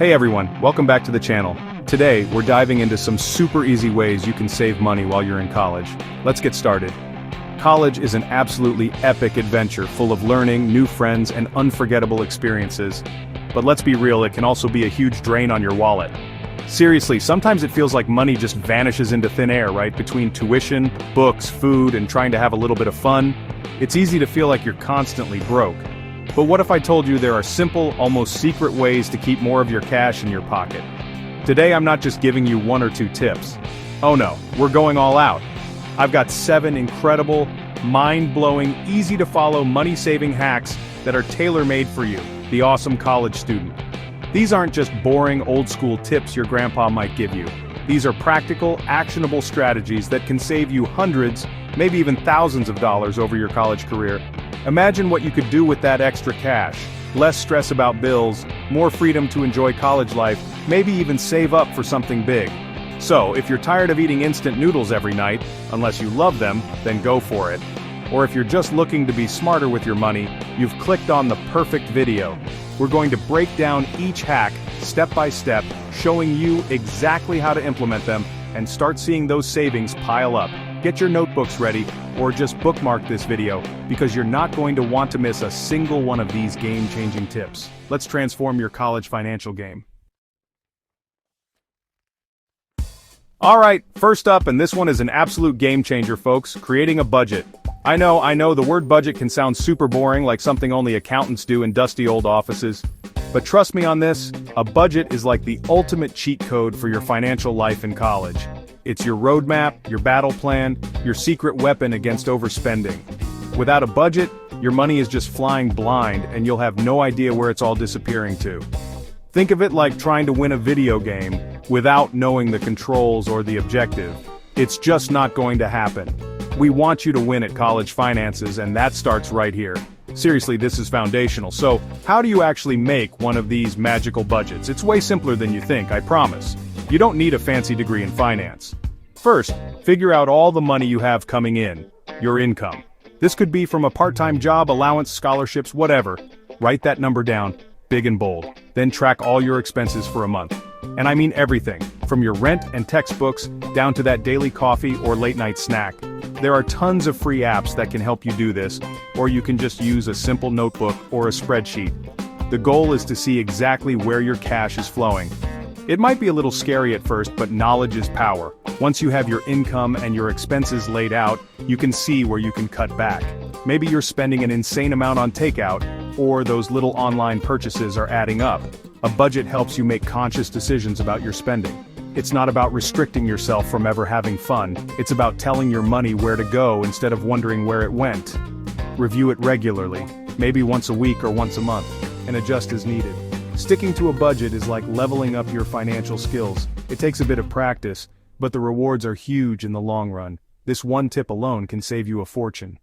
Hey everyone, welcome back to the channel. Today, we're diving into some super easy ways you can save money while you're in college. Let's get started. College is an absolutely epic adventure full of learning, new friends, and unforgettable experiences. But let's be real, it can also be a huge drain on your wallet. Seriously, sometimes it feels like money just vanishes into thin air, right? Between tuition, books, food, and trying to have a little bit of fun. It's easy to feel like you're constantly broke. But what if I told you there are simple, almost secret ways to keep more of your cash in your pocket? Today I'm not just giving you one or two tips. Oh no, we're going all out. I've got 7 incredible, mind-blowing, easy-to-follow money-saving hacks that are tailor-made for you, the awesome college student. These aren't just boring, old-school tips your grandpa might give you. These are practical, actionable strategies that can save you hundreds, maybe even thousands of dollars over your college career. Imagine what you could do with that extra cash. Less stress about bills, more freedom to enjoy college life, maybe even save up for something big. So, if you're tired of eating instant noodles every night, unless you love them, then go for it. Or if you're just looking to be smarter with your money, you've clicked on the perfect video. We're going to break down each hack, step by step, showing you exactly how to implement them, and start seeing those savings pile up. Get your notebooks ready, or just bookmark this video, because you're not going to want to miss a single one of these game-changing tips. Let's transform your college financial game. Alright, first up, and this one is an absolute game changer, folks, creating a budget. I know, the word budget can sound super boring, like something only accountants do in dusty old offices. But trust me on this, a budget is like the ultimate cheat code for your financial life in college. It's your roadmap, your battle plan, your secret weapon against overspending. Without a budget, your money is just flying blind and you'll have no idea where it's all disappearing to. Think of it like trying to win a video game without knowing the controls or the objective. It's just not going to happen. We want you to win at college finances, and that starts right here. Seriously, this is foundational. So, how do you actually make one of these magical budgets? It's way simpler than you think, I promise. You don't need a fancy degree in finance. First, figure out all the money you have coming in, your income. This could be from a part-time job, allowance, scholarships, whatever. Write that number down, big and bold. Then track all your expenses for a month. And I mean everything, from your rent and textbooks, down to that daily coffee or late-night snack. There are tons of free apps that can help you do this, or you can just use a simple notebook or a spreadsheet. The goal is to see exactly where your cash is flowing. It might be a little scary at first, but knowledge is power. Once you have your income and your expenses laid out, you can see where you can cut back. Maybe you're spending an insane amount on takeout, or those little online purchases are adding up. A budget helps you make conscious decisions about your spending. It's not about restricting yourself from ever having fun, it's about telling your money where to go instead of wondering where it went. Review it regularly, maybe once a week or once a month, and adjust as needed. Sticking to a budget is like leveling up your financial skills. It takes a bit of practice, but the rewards are huge in the long run. This one tip alone can save you a fortune.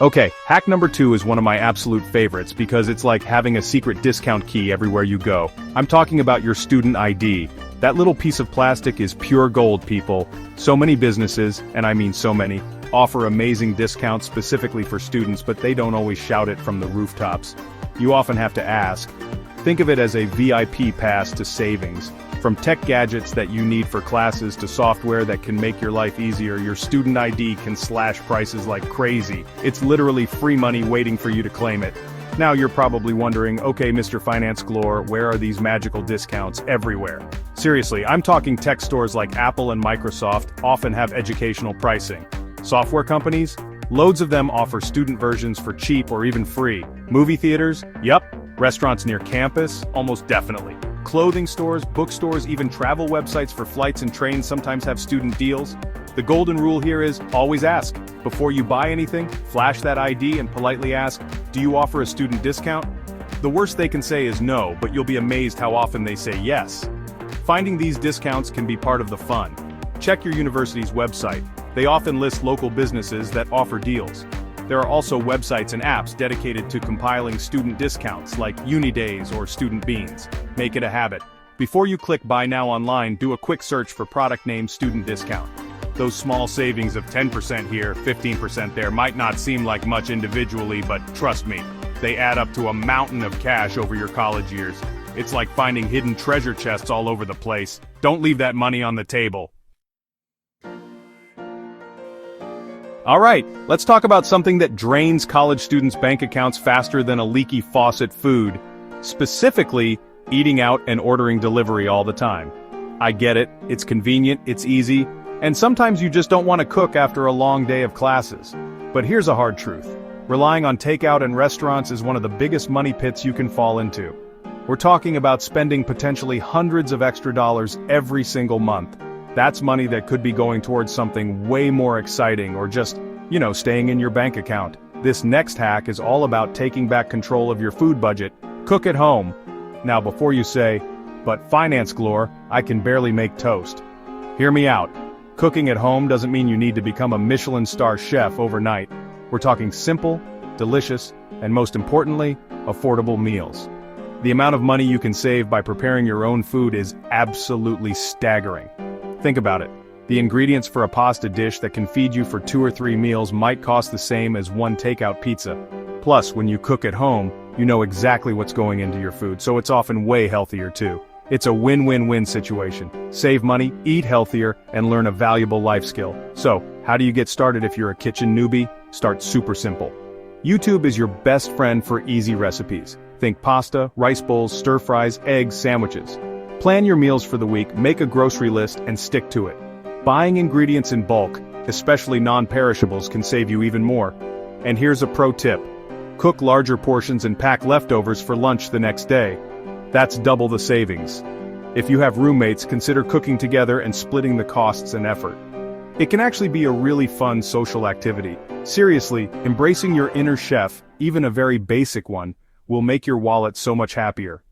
Okay, hack number 2 is one of my absolute favorites because it's like having a secret discount key everywhere you go. I'm talking about your student ID. That little piece of plastic is pure gold, people. So many businesses, and I mean so many, offer amazing discounts specifically for students, but they don't always shout it from the rooftops. You often have to ask. Think of it as a VIP pass to savings. From tech gadgets that you need for classes to software that can make your life easier, your student ID can slash prices like crazy. It's literally free money waiting for you to claim it. Now you're probably wondering, okay, Mr. Finance Galore, where are these magical discounts? Everywhere. Seriously, I'm talking tech stores like Apple and Microsoft often have educational pricing. Software companies? Loads of them offer student versions for cheap or even free. Movie theaters? Yup. Restaurants near campus? Almost definitely. Clothing stores, bookstores, even travel websites for flights and trains sometimes have student deals. The golden rule here is, always ask. Before you buy anything, flash that ID and politely ask, do you offer a student discount? The worst they can say is no, but you'll be amazed how often they say yes. Finding these discounts can be part of the fun. Check your university's website. They often list local businesses that offer deals. There are also websites and apps dedicated to compiling student discounts like Unidays or Student Beans. Make it a habit. Before you click Buy Now online, do a quick search for product name student discount. Those small savings of 10% here, 15% there might not seem like much individually, but trust me, they add up to a mountain of cash over your college years. It's like finding hidden treasure chests all over the place. Don't leave that money on the table. Alright, let's talk about something that drains college students' bank accounts faster than a leaky faucet: food. Specifically, eating out and ordering delivery all the time. I get it, it's convenient, it's easy, and sometimes you just don't want to cook after a long day of classes. But here's a hard truth. Relying on takeout and restaurants is one of the biggest money pits you can fall into. We're talking about spending potentially hundreds of extra dollars every single month. That's money that could be going towards something way more exciting or just, staying in your bank account. This next hack is all about taking back control of your food budget. Cook at home. Now before you say, "But finance Glore, I can barely make toast." Hear me out. Cooking at home doesn't mean you need to become a Michelin star chef overnight. We're talking simple, delicious, and most importantly, affordable meals. The amount of money you can save by preparing your own food is absolutely staggering. Think about it. The ingredients for a pasta dish that can feed you for 2 or 3 meals might cost the same as one takeout pizza. Plus, when you cook at home, you know exactly what's going into your food, so it's often way healthier too. It's a win-win-win situation. Save money, eat healthier, and learn a valuable life skill. So, how do you get started if you're a kitchen newbie? Start super simple. YouTube is your best friend for easy recipes. Think pasta, rice bowls, stir-fries, eggs, sandwiches. Plan your meals for the week, make a grocery list, and stick to it. Buying ingredients in bulk, especially non-perishables, can save you even more. And here's a pro tip. Cook larger portions and pack leftovers for lunch the next day. That's double the savings. If you have roommates, consider cooking together and splitting the costs and effort. It can actually be a really fun social activity. Seriously, embracing your inner chef, even a very basic one, will make your wallet so much happier.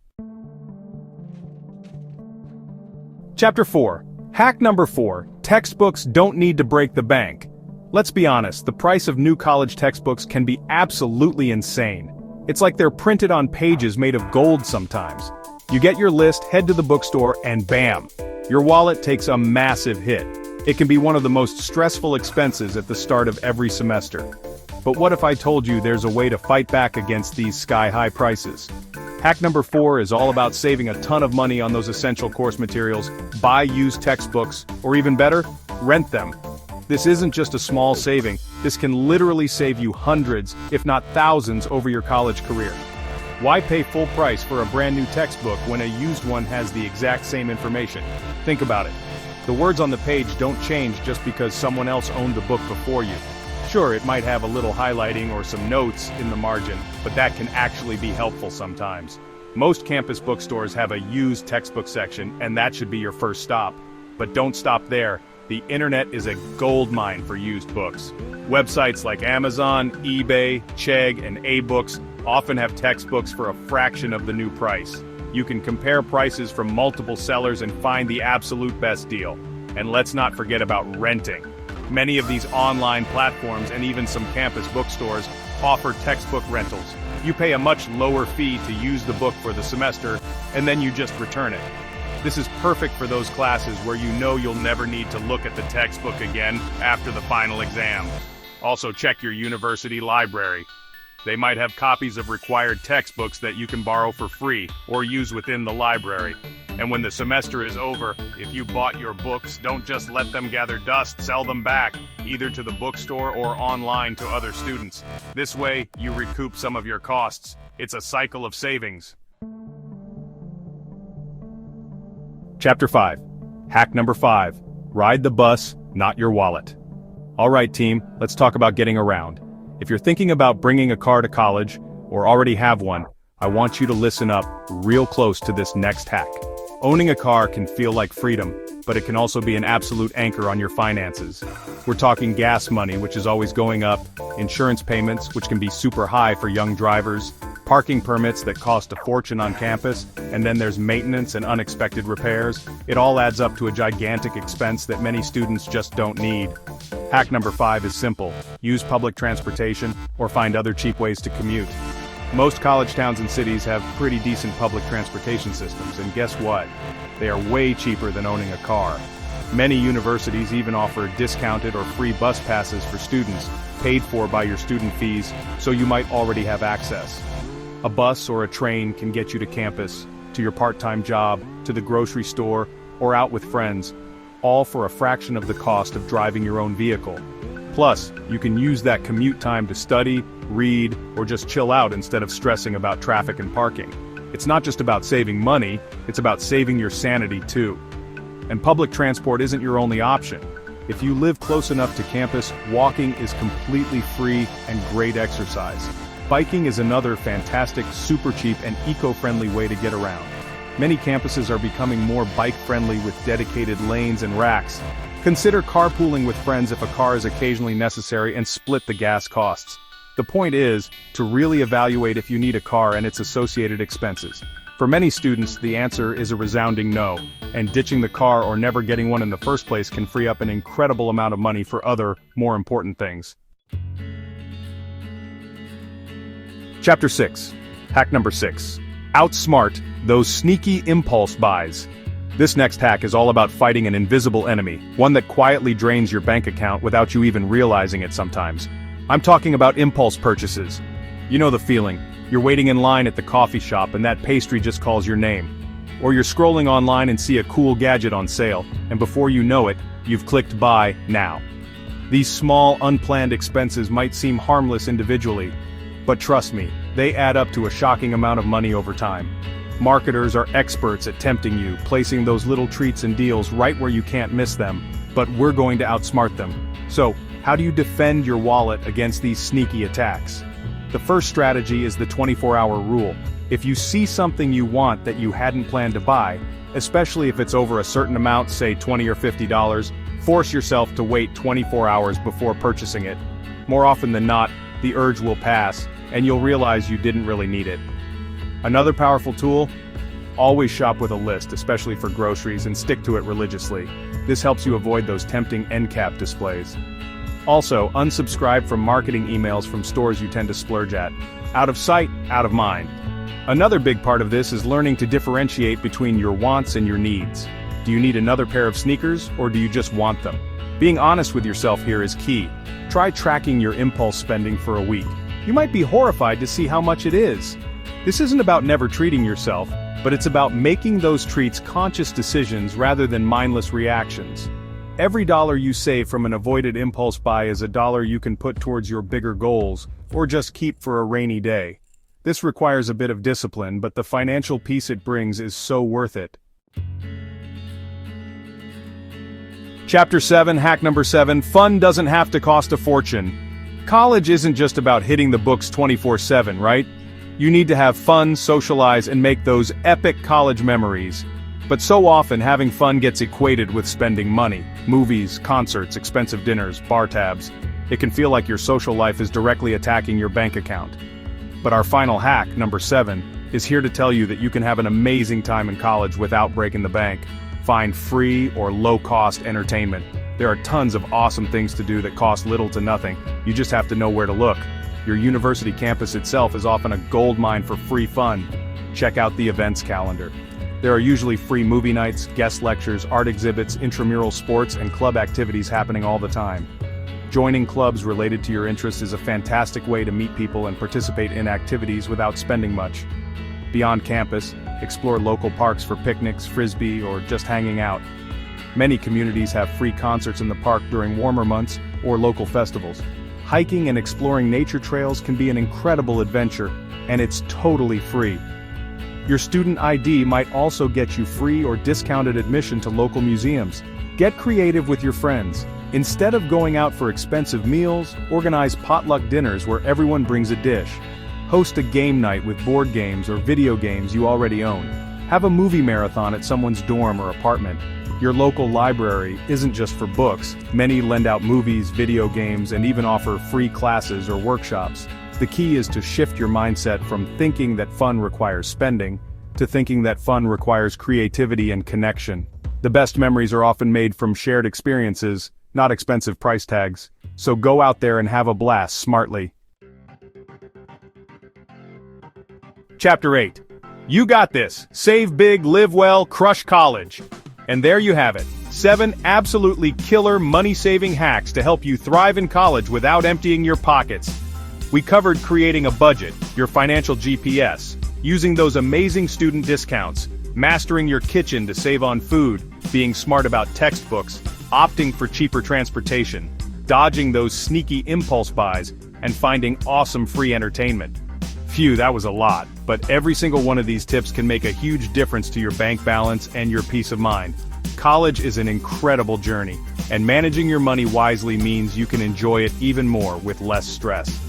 Chapter 4. Hack number 4. Textbooks don't need to break the bank. Let's be honest, the price of new college textbooks can be absolutely insane. It's like they're printed on pages made of gold sometimes. You get your list, head to the bookstore, and bam! Your wallet takes a massive hit. It can be one of the most stressful expenses at the start of every semester. But what if I told you there's a way to fight back against these sky-high prices? Hack number 4 is all about saving a ton of money on those essential course materials. Buy used textbooks, or even better, rent them. This isn't just a small saving, this can literally save you hundreds, if not thousands, over your college career. Why pay full price for a brand new textbook when a used one has the exact same information? Think about it. The words on the page don't change just because someone else owned the book before you. Sure, it might have a little highlighting or some notes in the margin, but that can actually be helpful sometimes. Most campus bookstores have a used textbook section, and that should be your first stop. But don't stop there. The internet is a goldmine for used books. Websites like Amazon, eBay, Chegg, and A-Books often have textbooks for a fraction of the new price. You can compare prices from multiple sellers and find the absolute best deal. And let's not forget about renting. Many of these online platforms and even some campus bookstores offer textbook rentals. You pay a much lower fee to use the book for the semester, and then you just return it. This is perfect for those classes where you know you'll never need to look at the textbook again after the final exam. Also, check your university library. They might have copies of required textbooks that you can borrow for free or use within the library. And when the semester is over, if you bought your books, don't just let them gather dust, sell them back, either to the bookstore or online to other students. This way, you recoup some of your costs. It's a cycle of savings. Chapter 5. Hack number 5. Ride the bus, not your wallet. Alright team, let's talk about getting around. If you're thinking about bringing a car to college, or already have one, I want you to listen up real close to this next hack. Owning a car can feel like freedom, but it can also be an absolute anchor on your finances. We're talking gas money, which is always going up, insurance payments, which can be super high for young drivers, parking permits that cost a fortune on campus, and then there's maintenance and unexpected repairs. It all adds up to a gigantic expense that many students just don't need. Hack number 5 is simple. Use public transportation, or find other cheap ways to commute. Most college towns and cities have pretty decent public transportation systems, and guess what? They are way cheaper than owning a car. Many universities even offer discounted or free bus passes for students, paid for by your student fees, so you might already have access. A bus or a train can get you to campus, to your part-time job, to the grocery store, or out with friends, all for a fraction of the cost of driving your own vehicle. Plus, you can use that commute time to study, read, or just chill out instead of stressing about traffic and parking. It's not just about saving money, it's about saving your sanity too. And public transport isn't your only option. If you live close enough to campus, walking is completely free and great exercise. Biking is another fantastic, super cheap, and eco-friendly way to get around. Many campuses are becoming more bike-friendly with dedicated lanes and racks. Consider carpooling with friends if a car is occasionally necessary and split the gas costs. The point is, to really evaluate if you need a car and its associated expenses. For many students, the answer is a resounding no, and ditching the car or never getting one in the first place can free up an incredible amount of money for other, more important things. Chapter 6. Hack number 6. Outsmart those sneaky impulse buys. This next hack is all about fighting an invisible enemy, one that quietly drains your bank account without you even realizing it sometimes. I'm talking about impulse purchases. You know the feeling. You're waiting in line at the coffee shop and that pastry just calls your name. Or you're scrolling online and see a cool gadget on sale, and before you know it, you've clicked buy now. These small, unplanned expenses might seem harmless individually, but trust me, they add up to a shocking amount of money over time. Marketers are experts at tempting you, placing those little treats and deals right where you can't miss them, but we're going to outsmart them. So, how do you defend your wallet against these sneaky attacks? The first strategy is the 24-hour rule. If you see something you want that you hadn't planned to buy, especially if it's over a certain amount, say $20 or $50, force yourself to wait 24 hours before purchasing it. More often than not, the urge will pass, and you'll realize you didn't really need it. Another powerful tool? Always shop with a list, especially for groceries, and stick to it religiously. This helps you avoid those tempting end cap displays. Also, unsubscribe from marketing emails from stores you tend to splurge at. Out of sight, out of mind. Another big part of this is learning to differentiate between your wants and your needs. Do you need another pair of sneakers, or do you just want them? Being honest with yourself here is key. Try tracking your impulse spending for a week. You might be horrified to see how much it is. This isn't about never treating yourself, but it's about making those treats conscious decisions rather than mindless reactions. Every dollar you save from an avoided impulse buy is a dollar you can put towards your bigger goals, or just keep for a rainy day. This requires a bit of discipline, but the financial peace it brings is so worth it. Chapter 7, hack number 7, fun doesn't have to cost a fortune. College isn't just about hitting the books 24/7, right? You need to have fun, socialize, and make those epic college memories. But so often having fun gets equated with spending money. Movies, concerts, expensive dinners, bar tabs. It can feel like your social life is directly attacking your bank account. But our final hack, number 7, is here to tell you that you can have an amazing time in college without breaking the bank. Find free or low-cost entertainment. There are tons of awesome things to do that cost little to nothing. You just have to know where to look. Your university campus itself is often a goldmine for free fun. Check out the events calendar. There are usually free movie nights, guest lectures, art exhibits, intramural sports, and club activities happening all the time. Joining clubs related to your interests is a fantastic way to meet people and participate in activities without spending much. Beyond campus, explore local parks for picnics, frisbee, or just hanging out. Many communities have free concerts in the park during warmer months or local festivals. Hiking and exploring nature trails can be an incredible adventure, and it's totally free. Your student ID might also get you free or discounted admission to local museums. Get creative with your friends. Instead of going out for expensive meals, organize potluck dinners where everyone brings a dish. Host a game night with board games or video games you already own. Have a movie marathon at someone's dorm or apartment. Your local library isn't just for books. Many lend out movies, video games, and even offer free classes or workshops. The key is to shift your mindset from thinking that fun requires spending, to thinking that fun requires creativity and connection. The best memories are often made from shared experiences, not expensive price tags. So go out there and have a blast smartly. Chapter 8. You got this. Save big, live well, crush college. And there you have it. 7 absolutely killer money-saving hacks to help you thrive in college without emptying your pockets. We covered creating a budget, your financial GPS, using those amazing student discounts, mastering your kitchen to save on food, being smart about textbooks, opting for cheaper transportation, dodging those sneaky impulse buys, and finding awesome free entertainment. Phew, that was a lot, but every single one of these tips can make a huge difference to your bank balance and your peace of mind. College is an incredible journey, and managing your money wisely means you can enjoy it even more with less stress.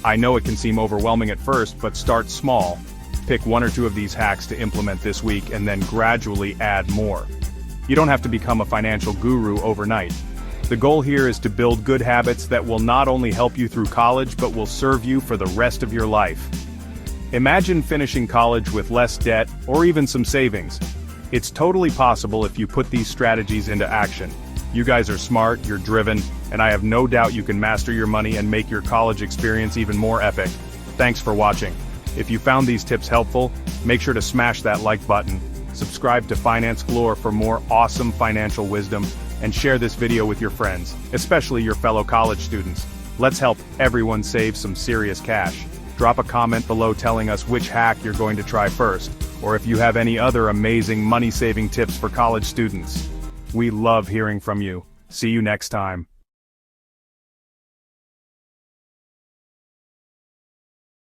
I know it can seem overwhelming at first, but start small. Pick 1 or 2 of these hacks to implement this week and then gradually add more. You don't have to become a financial guru overnight. The goal here is to build good habits that will not only help you through college but will serve you for the rest of your life. Imagine finishing college with less debt or even some savings. It's totally possible if you put these strategies into action. You guys are smart, you're driven, and I have no doubt you can master your money and make your college experience even more epic. Thanks for watching. If you found these tips helpful, make sure to smash that like button, subscribe to Finance Galore for more awesome financial wisdom, and share this video with your friends, especially your fellow college students. Let's help everyone save some serious cash. Drop a comment below telling us which hack you're going to try first, or if you have any other amazing money-saving tips for college students. We love hearing from you. See you next time.